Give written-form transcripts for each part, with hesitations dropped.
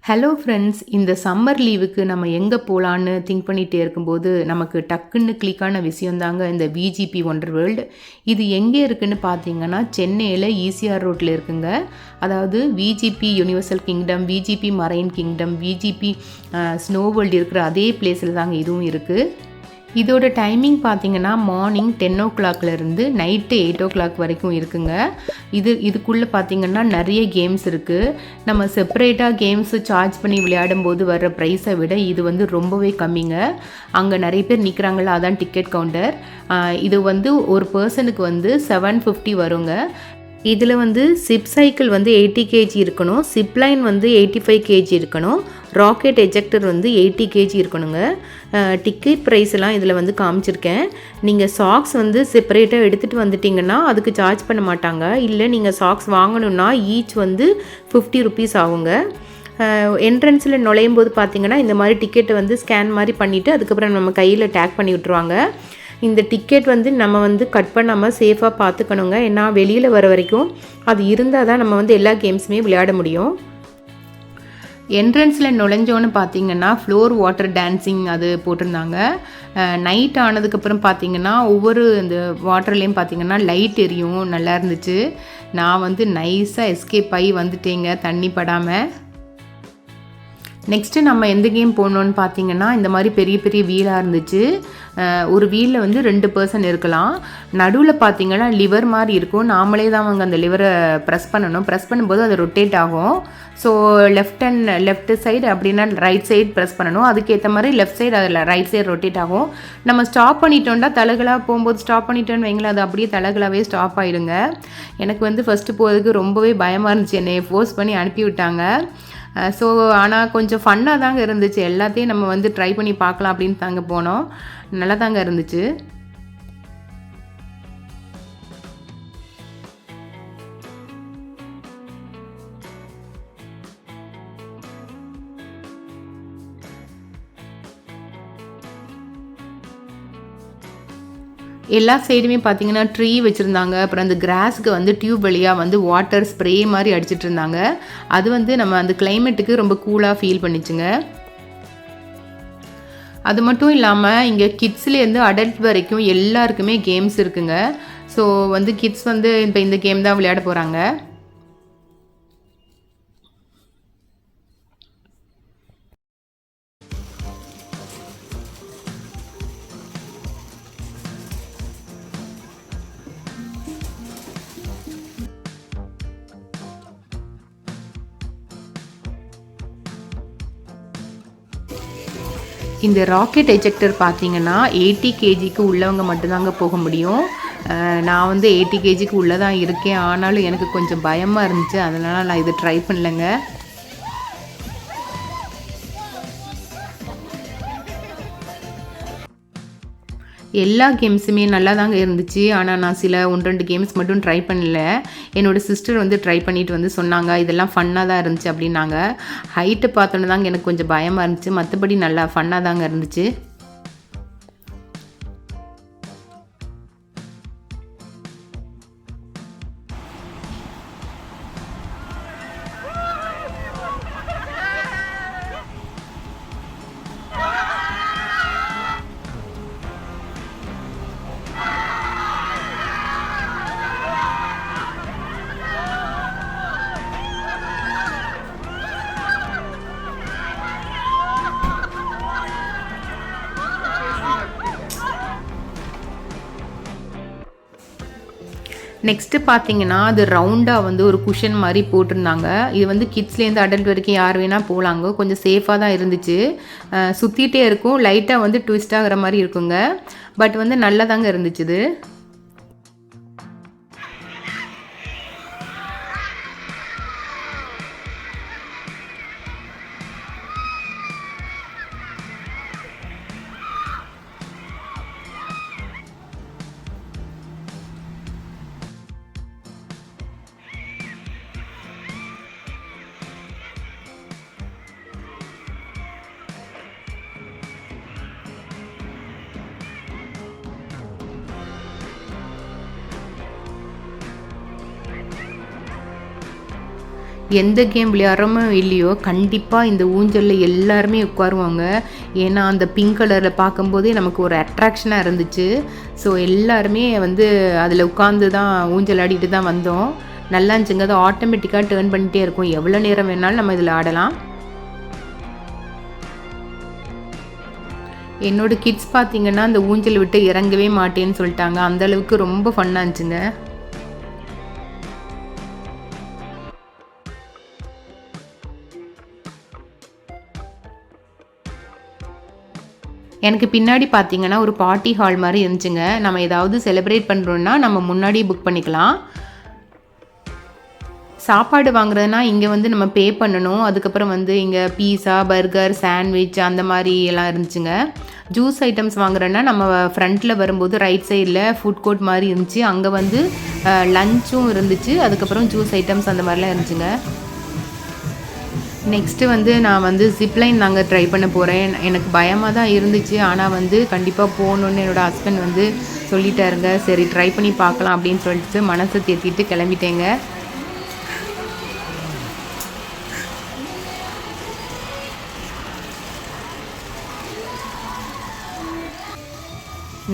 Hello friends, இந்த summer லீவுக்கு நம்ம எங்கே போகலான்னு திங்க் பண்ணிகிட்டே இருக்கும்போது நமக்கு டக்குன்னு கிளிக்கான விஷயந்தாங்க இந்த விஜிபி ஒண்டர் வேர்ல்டு. இது எங்கே இருக்குதுன்னு பார்த்தீங்கன்னா சென்னையில் ஈசிஆர் ரோட்டில் இருக்குங்க. அதாவது VGP universal kingdom, VGP marine kingdom, VGP snow world இருக்கிற அதே பிளேஸில் தாங்க இதுவும் இருக்குது. இதோட டைமிங் பார்த்தீங்கன்னா மார்னிங் 10 o'clockலேருந்து நைட்டு 8 o'clock வரைக்கும் இருக்குங்க. இதுக்குள்ளே பார்த்தீங்கன்னா நிறைய கேம்ஸ் இருக்குது. நம்ம செப்பரேட்டாக கேம்ஸு சார்ஜ் பண்ணி விளையாடும்போது வர்ற ப்ரைஸை விட இது வந்து ரொம்பவே கம்மிங்க. அங்கே நிறைய பேர் நிற்கிறாங்களா, அதான் டிக்கெட் கவுண்டர். இது வந்து ஒரு பர்சனுக்கு வந்து 750 வருங்க. இதில் வந்து சிப் சைக்கிள் வந்து 80 kg இருக்கணும், சிப்லைன் வந்து 85 kg இருக்கணும், ராக்கெட் எஜெக்டர் வந்து 80 kg இருக்கணுங்க. டிக்கெட் ப்ரைஸ் எல்லாம் இதில் வந்து காமிச்சிருக்கேன். நீங்கள் சாக்ஸ் வந்து செப்பரேட்டாக எடுத்துகிட்டு வந்துட்டிங்கன்னா அதுக்கு சார்ஜ் பண்ண மாட்டாங்க. இல்லை நீங்கள் சாக்ஸ் வாங்கணுன்னா ஈச் வந்து 50 rupees ஆகுங்க. என்ட்ரன்ஸில் நுழையும் போது பார்த்தீங்கன்னா இந்த மாதிரி டிக்கெட்டை வந்து ஸ்கேன் மாதிரி பண்ணிவிட்டு அதுக்கப்புறம் நம்ம கையில் டேக் பண்ணி விட்ருவாங்க. இந்த டிக்கெட் வந்து நம்ம வந்து கட் பண்ணாமல் சேஃபாக பார்த்துக்கணுங்க. ஏன்னா வெளியில் வர வரைக்கும் அது இருந்தால் தான் நம்ம வந்து எல்லா கேம்ஸுமே விளையாட முடியும். என்ட்ரன்ஸில் நுழைஞ்சோன்னு பார்த்தீங்கன்னா ஃப்ளோர் வாட்டர் டான்ஸிங் அது போட்டிருந்தாங்க. நைட் ஆனதுக்கப்புறம் பார்த்தீங்கன்னா ஒவ்வொரு இந்த வாட்டர்லேயும் பார்த்தீங்கன்னா லைட் எரியும், நல்லா இருந்துச்சு. நான் வந்து நைஸாக எஸ்கேப் ஆகி வந்துட்டேங்க தண்ணி படாமல். நெக்ஸ்ட்டு நம்ம எந்த கேம் போடணுன்னு பார்த்தீங்கன்னா இந்த மாதிரி பெரிய பெரிய வீலாக இருந்துச்சு. ஒரு வீலில் வந்து 2 person இருக்கலாம். நடுவில் பார்த்தீங்கன்னா லிவர் மாதிரி இருக்கும். நாமளே தான் அவங்க அந்த லிவரை ப்ரெஸ் பண்ணணும். ப்ரெஸ் பண்ணும்போது அது ரொட்டேட் ஆகும். ஸோ லெஃப்ட் சைடு அப்படின்னா ரைட் சைடு ப்ரெஸ் பண்ணணும். அதுக்கேற்ற மாதிரி லெஃப்ட் சைடு அதில் ரைட் சைடு ரொட்டேட் ஆகும். நம்ம ஸ்டாப் பண்ணிட்டோம்னா தலைகளாக போகும்போது ஸ்டாப் பண்ணிட்டோன்னு வைங்களேன், அது அப்படியே தலைகளாகவே ஸ்டாப் ஆகிடுங்க. எனக்கு வந்து ஃபஸ்ட்டு போகிறதுக்கு ரொம்பவே பயமாக இருந்துச்சு. என்னை ஃபோர்ஸ் பண்ணி அனுப்பி விட்டாங்க. ஸோ ஆனால் கொஞ்சம் ஃபன்னாக தாங்க இருந்துச்சு. எல்லாத்தையும் நம்ம வந்து ட்ரை பண்ணி பார்க்கலாம் அப்படின்னு தாங்க போனோம். நல்லா தாங்க இருந்துச்சு. எல்லா சைடுமே பார்த்தீங்கன்னா ட்ரீ வச்சுருந்தாங்க. அப்புறம் அந்த கிராஸுக்கு வந்து டியூப் வழியாக வந்து வாட்டர் ஸ்ப்ரே மாதிரி அடிச்சிட்டு இருந்தாங்க. அது வந்து நம்ம அந்த கிளைமேட்டுக்கு ரொம்ப கூலாக ஃபீல் பண்ணிச்சுங்க. அது மட்டும் இல்லாமல் இங்கே கிட்ஸ்லேருந்து அடல்ட் வரைக்கும் எல்லாருக்குமே கேம்ஸ் இருக்குங்க. ஸோ வந்து கிட்ஸ் வந்து இப்போ இந்த கேம் தான் விளையாட போகிறாங்க. இந்த ராக்கெட் எஜெக்டர் பார்த்தீங்கன்னா 80 kgக்கு உள்ளவங்க மட்டும்தாங்க போக முடியும். நான் வந்து 80 kgக்கு உள்ளே தான் இருக்கேன். ஆனாலும் எனக்கு கொஞ்சம் பயமாக இருந்துச்சு, அதனால் நான் இதை ட்ரை பண்ணலைங்க. எல்லா கேம்ஸுமே நல்லா தாங்க இருந்துச்சு. ஆனால் நான் சில 1-2 கேம்ஸ் மட்டும் ட்ரை பண்ணல. என்னோடய சிஸ்டர் வந்து ட்ரை பண்ணிட்டு வந்து சொன்னாங்க இதெல்லாம் ஃபன்னாக தான் இருந்துச்சு அப்படின்னாங்க. ஹைட்டு பார்த்தோன்னே தாங்க எனக்கு கொஞ்சம் பயமாக இருந்துச்சு. மற்றபடி நல்லா ஃபன்னாக தாங்க இருந்துச்சு. நெக்ஸ்ட்டு பார்த்தீங்கன்னா அது ரவுண்டாக வந்து ஒரு குஷன் மாதிரி போட்டிருந்தாங்க. இது வந்து கிட்ஸ்லேருந்து அடல்ட் வரைக்கும் யார் வேணால் போகலாங்க. கொஞ்சம் சேஃபாக தான் இருந்துச்சு. சுற்றிட்டே இருக்கும், லைட்டாக வந்து ட்விஸ்ட் ஆகிற மாதிரி இருக்குங்க. பட் வந்து நல்லா தாங்க இருந்துச்சு இது. எந்த கேம் விளையாடுறோமோ இல்லையோ கண்டிப்பாக இந்த ஊஞ்சலில் எல்லாருமே உட்காருவாங்க. ஏன்னா அந்த பிங்க் கலரில் பார்க்கும்போதே நமக்கு ஒரு அட்ராக்ஷனாக இருந்துச்சு. ஸோ எல்லாருமே வந்து அதில் உட்காந்து தான் ஊஞ்சல் ஆடிட்டு தான் வந்தோம். நல்லா இருந்துச்சுங்க. அது ஆட்டோமேட்டிக்காக டேர்ன் பண்ணிகிட்டே இருக்கும். எவ்வளோ நேரம் வேணாலும் நம்ம இதில் ஆடலாம். என்னோட கிட்ஸ் பார்த்தீங்கன்னா அந்த ஊஞ்சல் விட்டு இறங்கவே மாட்டேன்னு சொல்லிட்டாங்க. அந்தளவுக்கு ரொம்ப ஃபன்னாக இருந்துச்சுங்க. எனக்கு பின்னாடி பார்த்தீங்கன்னா ஒரு பார்ட்டி ஹால் மாதிரி இருந்துச்சுங்க. நம்ம ஏதாவது செலிப்ரேட் பண்ணுறோன்னா நம்ம முன்னாடி புக் பண்ணிக்கலாம். சாப்பாடு வாங்குறதுனா இங்கே வந்து நம்ம பே பண்ணணும். அதுக்கப்புறம் வந்து இங்கே பீஸா, பர்கர், சாண்ட்விச் அந்த மாதிரி எல்லாம் இருந்துச்சுங்க. ஜூஸ் ஐட்டம்ஸ் வாங்குறோன்னா நம்ம ஃப்ரண்ட்டில் வரும்போது ரைட் சைடில் ஃபுட் கோர்ட் மாதிரி இருந்துச்சு. அங்கே வந்து லஞ்சும் இருந்துச்சு. அதுக்கப்புறம் ஜூஸ் ஐட்டம்ஸ் அந்த மாதிரிலாம் இருந்துச்சுங்க. நெக்ஸ்ட்டு வந்து நான் வந்து ஜிப்லைன் தாங்க ட்ரை பண்ண போகிறேன். எனக்கு பயமாக தான் இருந்துச்சு. ஆனால் வந்து கண்டிப்பாக போகணுன்னு என்னோடய ஹஸ்பண்ட் வந்து சொல்லிட்டாருங்க. சரி ட்ரை பண்ணி பார்க்கலாம் அப்படின்னு சொல்லிட்டு மனசை தேத்திட்டு கிளம்பிட்டேங்க.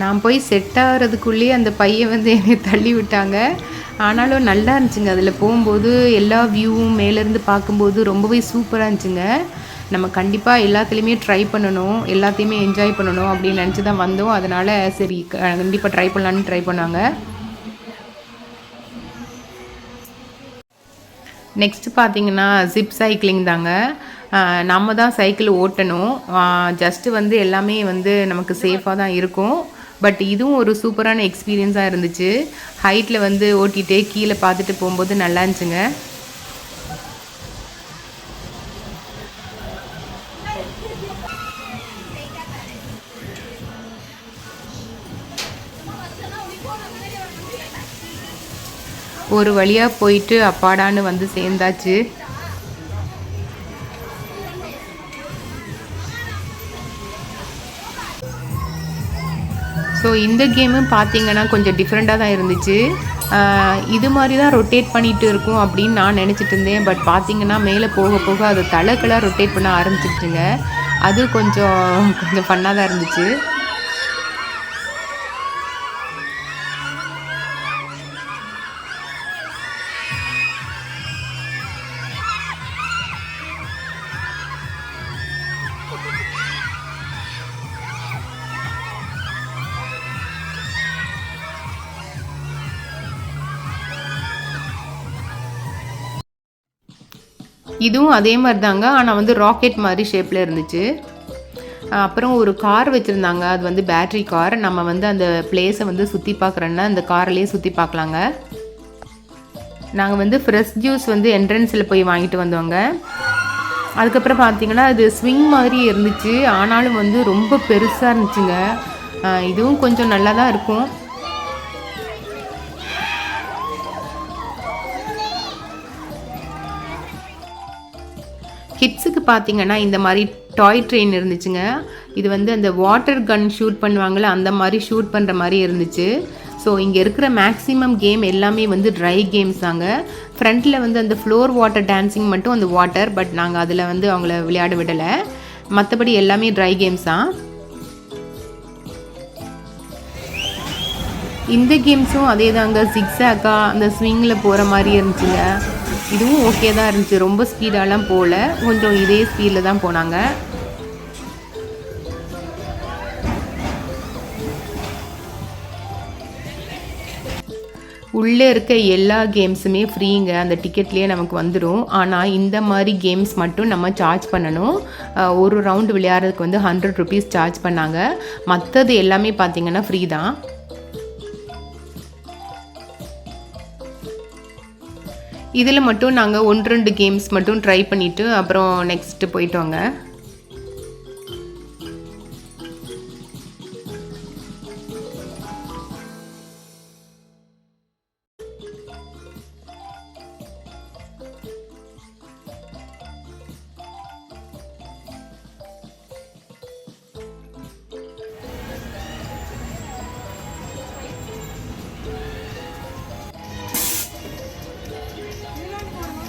நான் போய் செட் ஆகிறதுக்குள்ளேயே அந்த பையன் வந்து என்னை தள்ளி விட்டாங்க. ஆனாலும் நல்லா இருந்துச்சுங்க. அதில் போகும்போது எல்லா வியூவும் மேலேருந்து பார்க்கும்போது ரொம்பவே சூப்பராக இருந்துச்சுங்க. நம்ம கண்டிப்பாக எல்லாத்துலேயுமே ட்ரை பண்ணணும், எல்லாத்தையுமே என்ஜாய் பண்ணணும் அப்படின்னு நினச்சி தான் வந்தோம். அதனால் சரி கண்டிப்பாக ட்ரை பண்ணலான்னு ட்ரை பண்ணாங்க. நெக்ஸ்ட்டு பார்த்தீங்கன்னா ஜிப் சைக்கிளிங் தாங்க. நம்ம தான் சைக்கிள் ஓட்டணும். ஜஸ்ட்டு வந்து எல்லாமே வந்து நமக்கு சேஃபாக தான் இருக்கும். பட் இதுவும் ஒரு சூப்பரான எக்ஸ்பீரியன்ஸாக இருந்துச்சு. ஹைட்டில் வந்து ஓட்டிகிட்டே கீழே பார்த்துட்டு போகும்போது நல்லா இருந்துச்சுங்க. ஒரு வழியாக போயிட்டு அப்பாடான்னு வந்து சேர்ந்தாச்சு. ஸோ இந்த கேமும் பார்த்தீங்கன்னா கொஞ்சம் டிஃப்ரெண்ட்டாக தான் இருந்துச்சு. இது மாதிரி தான் ரொட்டேட் பண்ணிகிட்டு இருக்கும் அப்படின்னு நான் நினச்சிட்டு இருந்தேன். பட் பார்த்தீங்கன்னா மேலே போக போக அது தலைக்கெல்லாம் ரொட்டேட் பண்ண ஆரம்பிச்சிருச்சுங்க. அது கொஞ்சம் ஃபன்னாக தான் இருந்துச்சு. இதுவும் அதே மாதிரி தாங்க. ஆனால் வந்து ராக்கெட் மாதிரி ஷேப்பில் இருந்துச்சு. அப்புறம் ஒரு கார் வச்சுருந்தாங்க. அது வந்து பேட்ரி கார். நம்ம வந்து அந்த பிளேஸை வந்து சுற்றி பார்க்குறோன்னா அந்த கார்லேயே சுற்றி பார்க்கலாங்க. நாங்கள் வந்து ஃப்ரெஷ் ஜூஸ் வந்து என்ட்ரன்ஸில் போய் வாங்கிட்டு வந்தோங்க. அதுக்கப்புறம் பார்த்தீங்கன்னா அது ஸ்விங் மாதிரி இருந்துச்சு. ஆனாலும் வந்து ரொம்ப பெருசாக இருந்துச்சுங்க. இதுவும் கொஞ்சம் நல்லா தான் இருக்கும். கிட்ஸுக்கு பார்த்தீங்கன்னா இந்த மாதிரி டாய் ட்ரெயின் இருந்துச்சுங்க. இது வந்து அந்த வாட்டர் கன் ஷூட் பண்ணுவாங்கள்ல அந்த மாதிரி ஷூட் பண்ணுற மாதிரி இருந்துச்சு. ஸோ இங்கே இருக்கிற மேக்ஸிமம் கேம் எல்லாமே வந்து ட்ரை கேம்ஸ் தாங்க. ஃப்ரண்ட்டில் வந்து அந்த ஃப்ளோர் வாட்டர் டான்ஸிங் மட்டும் அந்த வாட்டர், பட் நாங்கள் அதில் வந்து அவங்கள விளையாட விடலை. மற்றபடி எல்லாமே ட்ரை கேம்ஸ் தான். இந்த கேம்ஸும் அதே தாங்க. ஜிக்ஸாக்காக அந்த ஸ்விங்கில் போகிற மாதிரி இருந்துச்சுங்க. இதுவும் ஓகே தான் இருந்துச்சு. ரொம்ப ஸ்பீடாலாம் போகல, கொஞ்சம் இதே ஸ்பீடில் தான் போனாங்க. உள்ளே இருக்க எல்லா கேம்ஸுமே ஃப்ரீங்க. அந்த டிக்கெட்லேயே நமக்கு வந்துடும். ஆனால் இந்த மாதிரி கேம்ஸ் மட்டும் நம்ம சார்ஜ் பண்ணணும். ஒரு ரவுண்டு விளையாடுறதுக்கு வந்து 100 ருபீஸ் சார்ஜ் பண்ணாங்க. மற்றது எல்லாமே பார்த்திங்கன்னா ஃப்ரீ தான். இதில் மட்டும் நாங்கள் 1-2 கேம்ஸ் மட்டும் ட்ரை பண்ணிவிட்டு அப்புறம் நெக்ஸ்ட்டு போயிட்டோங்க.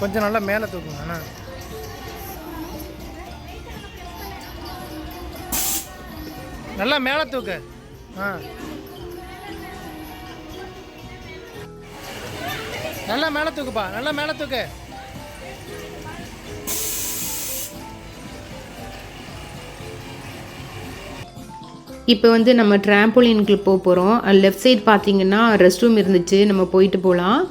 கொஞ்சம் நல்லா மேலே தூக்குங்க அண்ணா. நல்லா மேலே தூக்கு. நல்லா மேலே தூக்குப்பா, நல்லா மேலே தூக்கு. இப்போ வந்து நம்ம ட்ராம்போலினுக்கு போகிறோம். லெஃப்ட் சைட் பார்த்தீங்கன்னா ரெஸ்ட் ரூம் இருந்துச்சு, நம்ம போயிட்டு போகலாம்.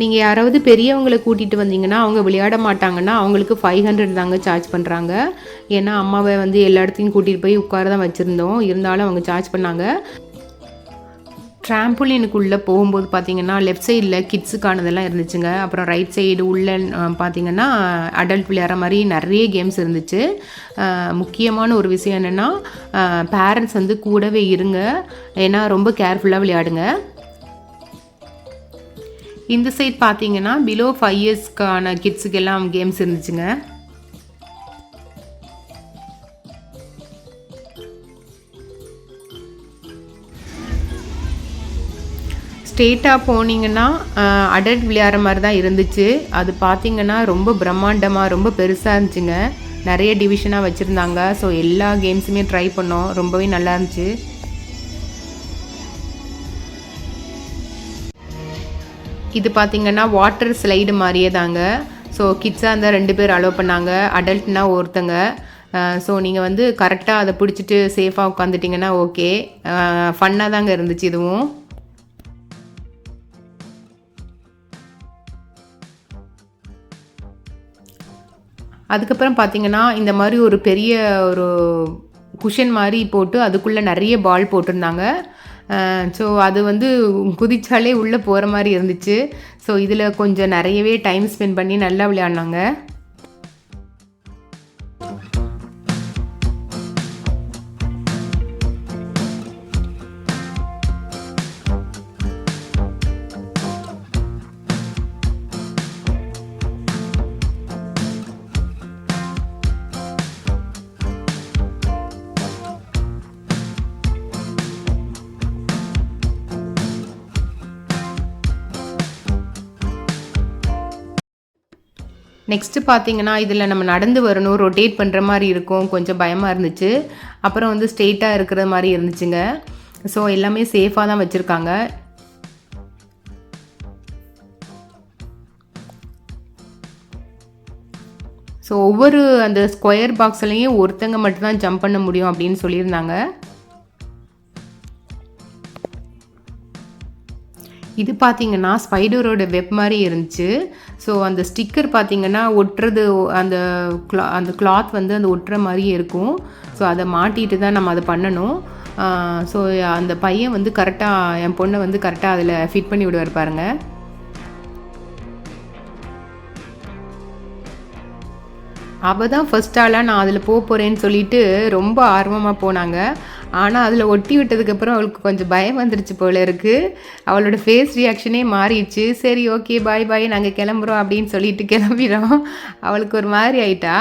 நீங்கள் யாராவது பெரியவங்களை கூட்டிகிட்டு வந்தீங்கன்னா அவங்க விளையாட மாட்டாங்கன்னா அவங்களுக்கு 500 தாங்க சார்ஜ் பண்ணுறாங்க. ஏன்னா அம்மாவை வந்து எல்லா இடத்தையும் கூட்டிகிட்டு போய் உட்கார தான் வச்சுருந்தோம், இருந்தாலும் அவங்க சார்ஜ் பண்ணாங்க. ட்ராம்போலினுக்குள்ளே போகும்போது பார்த்தீங்கன்னா லெஃப்ட் சைடில் கிட்ஸுக்கானதெல்லாம் இருந்துச்சுங்க. அப்புறம் ரைட் சைடு உள்ளே பார்த்தீங்கன்னா அடல்ட் விளையாடுற மாதிரி நிறைய கேம்ஸ் இருந்துச்சு. முக்கியமான ஒரு விஷயம் என்னென்னா பேரண்ட்ஸ் வந்து கூடவே இருங்க, ஏன்னா ரொம்ப கேர்ஃபுல்லாக விளையாடுங்க. இந்த சைட் பார்த்தீங்கன்னா பிலோ 5 இயர்ஸ்க்கான கிட்ஸுக்கு எல்லாம் கேம்ஸ் இருந்துச்சுங்க. ஸ்ட்ரெயிட்டாக போனீங்கன்னா அடல்ட் விளையாடுற மாதிரி தான் இருந்துச்சு. அது பார்த்தீங்கன்னா ரொம்ப பிரம்மாண்டமாக ரொம்ப பெருசாக இருந்துச்சுங்க. நிறைய டிவிஷனாக வச்சுருந்தாங்க. ஸோ எல்லா கேம்ஸுமே ட்ரை பண்ணோம், ரொம்பவே நல்லா இருந்துச்சு. இது பார்த்திங்கன்னா வாட்டர் ஸ்லைடு மாதிரியே தாங்க. ஸோ கிட்ஸாக இருந்தால் 2 பேர் அலோவ் பண்ணாங்க, அடல்ட்னா ஒருத்தங்க. ஸோ நீங்கள் வந்து கரெக்டாக அதை பிடிச்சிட்டு சேஃபாக உட்காந்துட்டிங்கன்னா ஓகே. ஃபன்னாக தாங்க இருந்துச்சு இதுவும். அதுக்கப்புறம் பார்த்திங்கன்னா இந்த மாதிரி ஒரு பெரிய ஒரு குஷன் மாதிரி போட்டு அதுக்குள்ளே நிறைய பால் போட்டிருந்தாங்க. ஸோ அது வந்து குதிச்சாலே உள்ளே போகிற மாதிரி இருந்துச்சு. ஸோ இதில் கொஞ்சம் நிறையவே டைம் ஸ்பெண்ட் பண்ணி நல்லா விளையாடினாங்க. நெக்ஸ்ட்டு பார்த்தீங்கன்னா இதில் நம்ம நடந்து வரணும், ரொட்டேட் பண்ணுற மாதிரி இருக்கும், கொஞ்சம் பயமாக இருந்துச்சு. அப்புறம் வந்து ஸ்ட்ரெயிட்டாக இருக்கிற மாதிரி இருந்துச்சுங்க. ஸோ எல்லாமே சேஃபாக தான் வச்சுருக்காங்க. ஸோ ஒவ்வொரு அந்த ஸ்கொயர் பாக்ஸ்லேயும் ஒருத்தங்க மட்டும்தான் ஜம்ப் பண்ண முடியும் அப்படின்னு சொல்லியிருந்தாங்க. இது பார்த்திங்கன்னா ஸ்பைடரோட வெப் மாதிரி இருந்துச்சு. ஸோ அந்த ஸ்டிக்கர் பார்த்திங்கன்னா ஒட்டுறது, அந்த கிளாத் வந்து அந்த ஒட்டுற மாதிரியே இருக்கும். ஸோ அதை மாட்டிட்டு தான் நம்ம அதை பண்ணணும். ஸோ அந்த பையன் வந்து கரெக்டாக, என் பொண்ணை வந்து கரெக்டாக அதில் ஃபிட் பண்ணி விடுவார் பாருங்கள். அவள் தான் ஃபர்ஸ்ட் ஆளாக நான் அதில் போகிறேன்னு சொல்லிட்டு ரொம்ப ஆர்வமாக போனாங்க. ஆனால் அதில் ஒட்டி விட்டதுக்கப்புறம் அவளுக்கு கொஞ்சம் பயம் வந்துருச்சு போல இருக்குது. அவளோட ஃபேஸ் ரியாக்ஷனே மாறிடுச்சு. சரி ஓகே பாய் பாய் நாங்கள் கிளம்புறோம் அப்படின்னு சொல்லிட்டு கிளம்பிடுறோம். அவளுக்கு ஒரு மாதிரி ஆயிட்டா.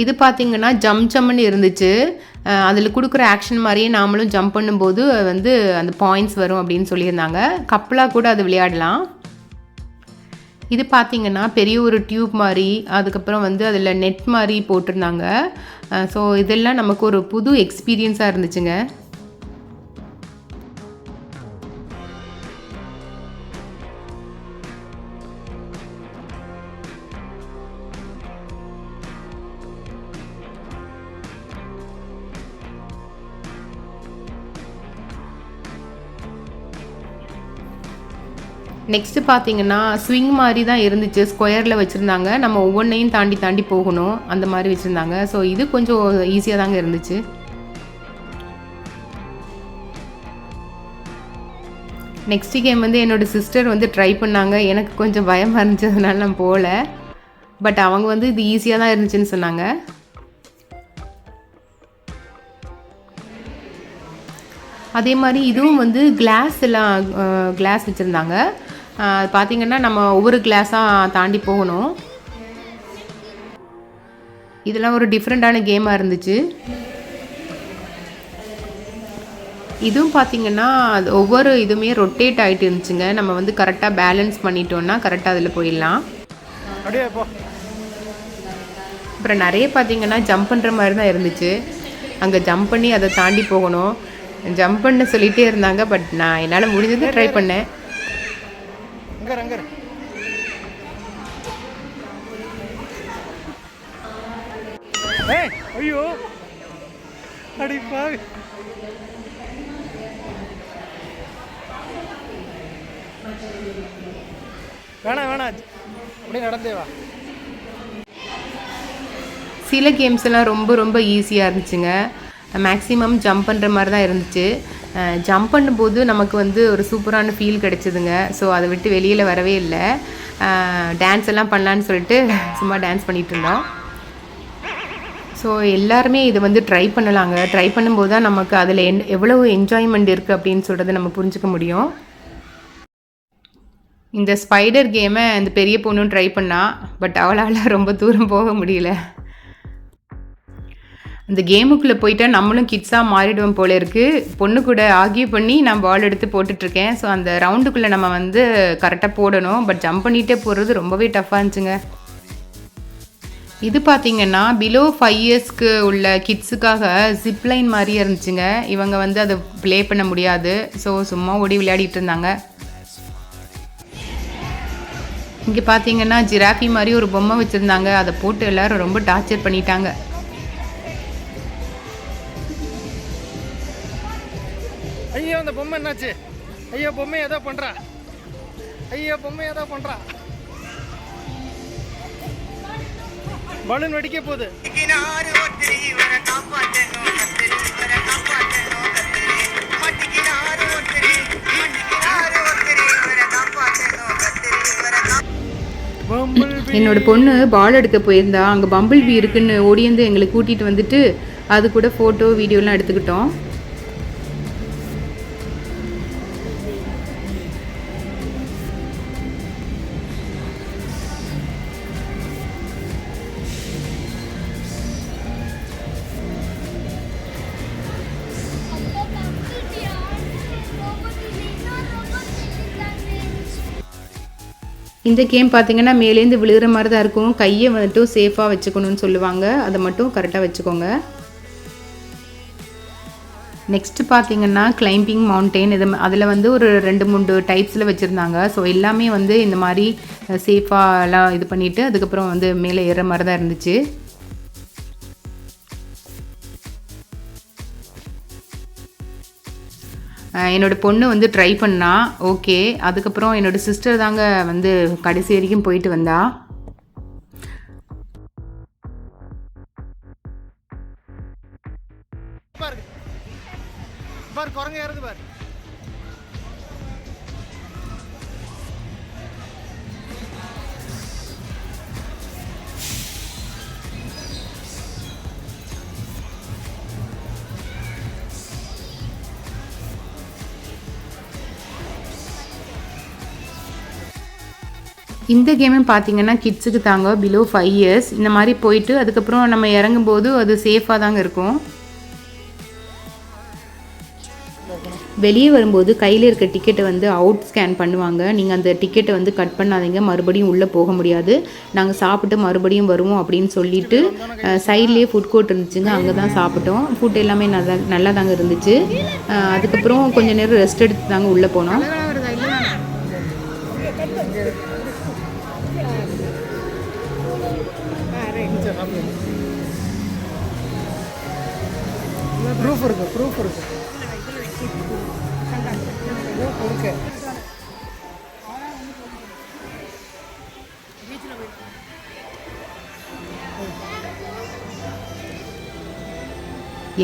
இது பார்த்திங்கன்னா ஜம்ப்னு இருந்துச்சு. அதில் கொடுக்குற ஆக்ஷன் மாதிரியே நாமளும் ஜம்ப் பண்ணும்போது வந்து அந்த பாயிண்ட்ஸ் வரும் அப்படின்னு சொல்லியிருந்தாங்க. கப்பலாக கூட அது விளையாடலாம். இது பார்த்திங்கன்னா பெரிய ஒரு டியூப் மாதிரி, அதுக்கப்புறம் வந்து அதில் நெட் மாதிரி போட்டிருந்தாங்க. ஸோ இதெல்லாம் நமக்கு ஒரு புது எக்ஸ்பீரியன்ஸாக இருந்துச்சுங்க. நெக்ஸ்ட்டு பார்த்தீங்கன்னா ஸ்விங் மாதிரி தான் இருந்துச்சு, ஸ்கொயரில் வச்சுருந்தாங்க. நம்ம ஒவ்வொன்றையும் தாண்டி தாண்டி போகணும், அந்த மாதிரி வச்சுருந்தாங்க. ஸோ இது கொஞ்சம் ஈஸியாக தாங்க இருந்துச்சு. நெக்ஸ்ட் கேம் வந்து என்னோடய சிஸ்டர் வந்து ட்ரை பண்ணாங்க. எனக்கு கொஞ்சம் பயமாக இருந்துச்சு, அதனால நான் போகல. பட் அவங்க வந்து இது ஈஸியாக தான் இருந்துச்சுன்னு சொன்னாங்க. அதே மாதிரி இதுவும் வந்து கிளாஸ் வச்சுருந்தாங்க. பார்த்திங்கன்னா நம்ம ஒவ்வொரு கிளாஸாக தாண்டி போகணும். இதெல்லாம் ஒரு டிஃப்ரெண்ட்டான கேமாக இருந்துச்சு. இதுவும் பார்த்திங்கன்னா அது ஒவ்வொரு இதுவுமே ரொட்டேட் ஆகிட்டு இருந்துச்சுங்க. நம்ம வந்து கரெக்டாக பேலன்ஸ் பண்ணிட்டோன்னா கரெக்டாக அதில் போயிடலாம். அப்புறம் நிறைய பார்த்திங்கன்னா ஜம்ப் பண்ணுற மாதிரி தான் இருந்துச்சு. அங்கே ஜம்ப் பண்ணி அதை தாண்டி போகணும். ஜம்ப் பண்ண சொல்லிகிட்டே இருந்தாங்க. பட் நான் என்னால் முடிஞ்சது ட்ரை பண்ணேன். ஐயோ அடி பாவி. வேணாம் அப்படியே நடந்தே வா. சில கேம்ஸ் எல்லாம் ரொம்ப ரொம்ப ஈஸியாக இருந்துச்சுங்க. மேக்ஸிமம் ஜம்ப் பண்ணுற மாதிரி தான் இருந்துச்சு. ஜம்ப் பண்ணும்போது நமக்கு வந்து ஒரு சூப்பரான ஃபீல் கிடச்சிதுங்க. ஸோ அதை விட்டு வெளியில் வரவே இல்லை. டான்ஸ் எல்லாம் பண்ணலான்னு சொல்லிட்டு சும்மா டான்ஸ் பண்ணிகிட்டு இருந்தோம். ஸோ எல்லாருமே இதை வந்து ட்ரை பண்ணலாங்க. ட்ரை பண்ணும்போது தான் நமக்கு அதில் எவ்வளவு என்ஜாய்மெண்ட் இருக்குது அப்படின்னு சொல்கிறத நம்ம புரிஞ்சுக்க முடியும். இந்த ஸ்பைடர் கேமை இந்த பெரிய பொண்ணும் ட்ரை பண்ணா. பட் அவளால் ரொம்ப தூரம் போக முடியல. அந்த கேமுக்குள்ளே போயிட்டா நம்மளும் கிட்ஸாக மாறிடுவோம் போல இருக்குது. பொண்ணு கூட ஆர்கியூ பண்ணி நான் பால் எடுத்து போட்டுட்ருக்கேன். ஸோ அந்த ரவுண்டுக்குள்ளே நம்ம வந்து கரெக்டாக போடணும். பட் ஜம்ப் பண்ணிகிட்டே போகிறது ரொம்பவே டஃப்பாக இருந்துச்சுங்க. இது பார்த்திங்கன்னா பிலோ 5 இயர்ஸ்க்கு உள்ள கிட்ஸுக்காக ஜிப்லைன் மாதிரியே இருந்துச்சுங்க. இவங்க வந்து அதை ப்ளே பண்ண முடியாது. ஸோ சும்மா ஓடி விளையாடிட்டு இருந்தாங்க. இங்கே பார்த்தீங்கன்னா ஜிராஃபி மாதிரி ஒரு பொம்மை வச்சுருந்தாங்க. அதை போட்டு எல்லோரும் ரொம்ப டார்ச்சர் பண்ணிட்டாங்க. ஐயோ அந்த பொம்மை என்னாச்சு? ஐயோ பொம்மை ஏதோ பண்ணுறா. பலூன் வெடிக்க போகுது. என்னோட பொண்ணு பால் எடுக்க போயிருந்தா. அங்கே பம்பிள் பீ இருக்குன்னு ஓடியந்து எங்களை கூட்டிகிட்டு வந்துட்டு அது கூட ஃபோட்டோ வீடியோலாம் எடுத்துக்கிட்டோம். இந்த கேம் பார்த்திங்கன்னா மேலேருந்து விழுகிற மாதிரி தான் இருக்கும். கையை வந்துட்டு சேஃபாக வச்சுக்கணும்னு சொல்லுவாங்க. அதை மட்டும் கரெக்டாக வச்சுக்கோங்க. நெக்ஸ்ட்டு பார்த்திங்கன்னா கிளைம்பிங் மவுண்டெயின். அதில் வந்து ஒரு 2-3 டைப்ஸில் வச்சுருந்தாங்க. ஸோ எல்லாமே வந்து இந்த மாதிரி சேஃபாலாம் இது பண்ணிவிட்டு அதுக்கப்புறம் வந்து மேலே ஏறுற மாதிரி தான் இருந்துச்சு. என்னோடய பொண்ணு வந்து ட்ரை பண்ணா. ஓகே. அதுக்கப்புறம் என்னோடய சிஸ்டர் தாங்க வந்து கடைசி வரைக்கும் போயிட்டு வந்தா. குரங்கு ஏறுது பாரு. இந்த கேமும் பார்த்தீங்கன்னா கிட்ஸுக்கு தாங்க பிலோ 5 இயர்ஸ். இந்த மாதிரி போயிட்டு அதுக்கப்புறம் நம்ம இறங்கும்போது அது சேஃபாக தாங்க இருக்கும். வெளியே வரும்போது கையில் இருக்க டிக்கெட்டை வந்து அவுட் ஸ்கேன் பண்ணுவாங்க. நீங்கள் அந்த டிக்கெட்டை வந்து கட் பண்ணாதீங்க, மறுபடியும் உள்ளே போக முடியாது. நாங்கள் சாப்பிட்டு மறுபடியும் வருவோம் அப்படின்னு சொல்லிட்டு சைட்லேயே ஃபுட் கோர்ட் இருந்துச்சுங்க. அங்கே தான் சாப்பிட்டோம். ஃபுட் எல்லாமே நல்லா தாங்க இருந்துச்சு. அதுக்கப்புறம் கொஞ்சம் நேரம் ரெஸ்ட் எடுத்து தாங்க உள்ளே போனோம். ப்ரூஃப் இருக்கு.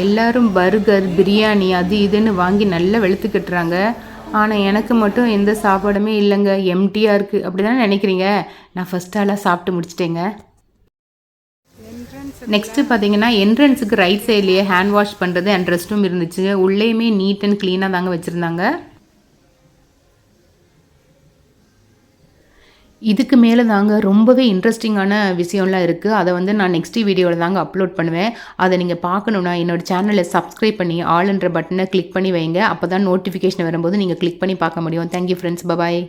எல்லாரும் பர்கர் பிரியாணி அது இதுன்னு வாங்கி நல்லா வெளுத்து கட்டுறாங்க. ஆனால் எனக்கு மட்டும் எந்த சாப்பாடுமே இல்லைங்க, எம்டியாக இருக்குது. அப்படி தானே நினைக்கிறீங்க? நான் ஃபஸ்ட் ஆளாக சாப்பிட்டு முடிச்சிட்டேங்க. நெக்ஸ்ட்டு பார்த்தீங்கன்னா என்ட்ரன்ஸுக்கு ரைட் சைட்லேயே ஹேண்ட் வாஷ் பண்ணுறது அண்ட் ரெஸ்ட் ரூம் இருந்துச்சு. உள்ளேயுமே நீட் அண்ட் க்ளீனாக தாங்க வச்சுருந்தாங்க. இதுக்கு மேலே தாங்க ரொம்பவே இன்ட்ரெஸ்டிங்கான விஷயம்லாம் இருக்குது. அதை வந்து நான் நெக்ஸ்ட் வீடியோவில் தாங்க அப்லோட் பண்ணுவேன். அதை நீங்கள் பார்க்கணுன்னா என்னோட சேனலை சப்ஸ்கிரைப் பண்ணி ஆல்ன்ற பட்டனை கிளிக் பண்ணி வைங்க. அப்போ தான் நோட்டிஃபிகேஷன் வரும்போது நீங்கள் கிளிக் பண்ணி பார்க்க முடியும். Thank you friends. பபாய்.